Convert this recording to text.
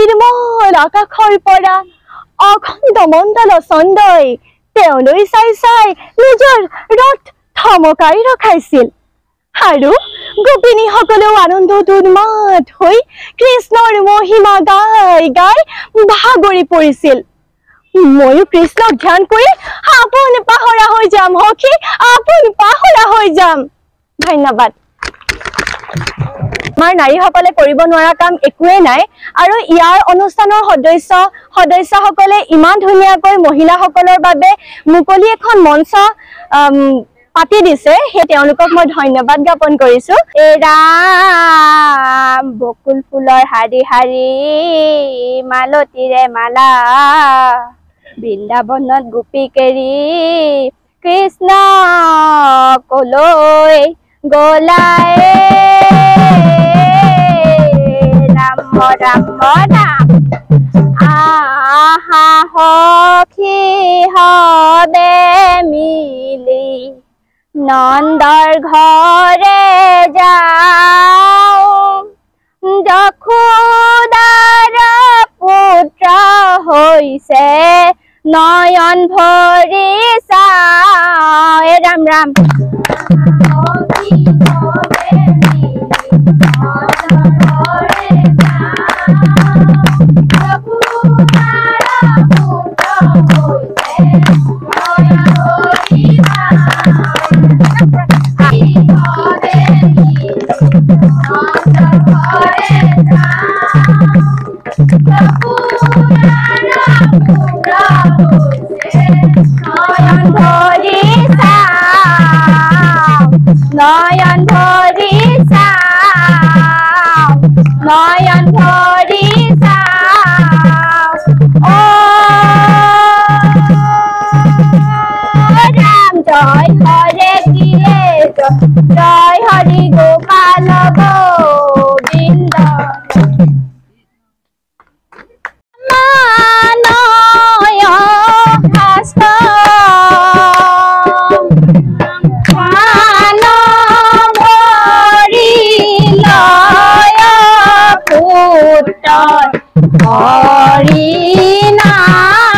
নিৰ্মল আকাশৰ পৰা অখণ্ড মণ্ডল চন্দই তেওঁলৈ চাই চাই নিজৰ ৰথ থমকাই ৰখাইছিল আৰু গোপিনীসকলেও আনন্দত উন্মাদ হৈ কৃষ্ণৰ মহিমা গাই গাই ভাগৰি পৰিছিল ময়ো কৃষ্ণক ধ্যান কৰি আপোন পাহৰা হৈ যাম সখী আপোন পাহৰা হৈ যাম ধন্যবাদ আমাৰ নাৰীসকলে কৰিব নোৱাৰা কাম একোৱে নাই আৰু ইয়াৰ অনুষ্ঠানৰ সদস্যসকলে ইমান ধুনীয়াকৈ মহিলাসকলৰ বাবে মুকলি এখন মঞ্চ পাতি দিছে হে তেওঁলোকক মই ধন্যবাদ জ্ঞাপন কৰিছো এ ৰাম বকুল ফুলৰ হাৰি হাৰি মালতীৰে মালা বৃন্দাবনত গোপীকেৰি কৃষ্ণ কলৈ গলাই ৰাম ৰাম ৰাম আহা সখী হবে মিলি নন্দৰ ঘৰে যাও যশোদাৰ পুত্ৰ হৈছে নয়ন ভৰি চাও ৰাম ৰাম নয়ন ভৰি চাও নয়ন ভৰি চাও ও ৰাম জয় হৰে কিৰে জয় হৰি গোপাল গোবিন্দ মানয় হাস্ত হৰি নাম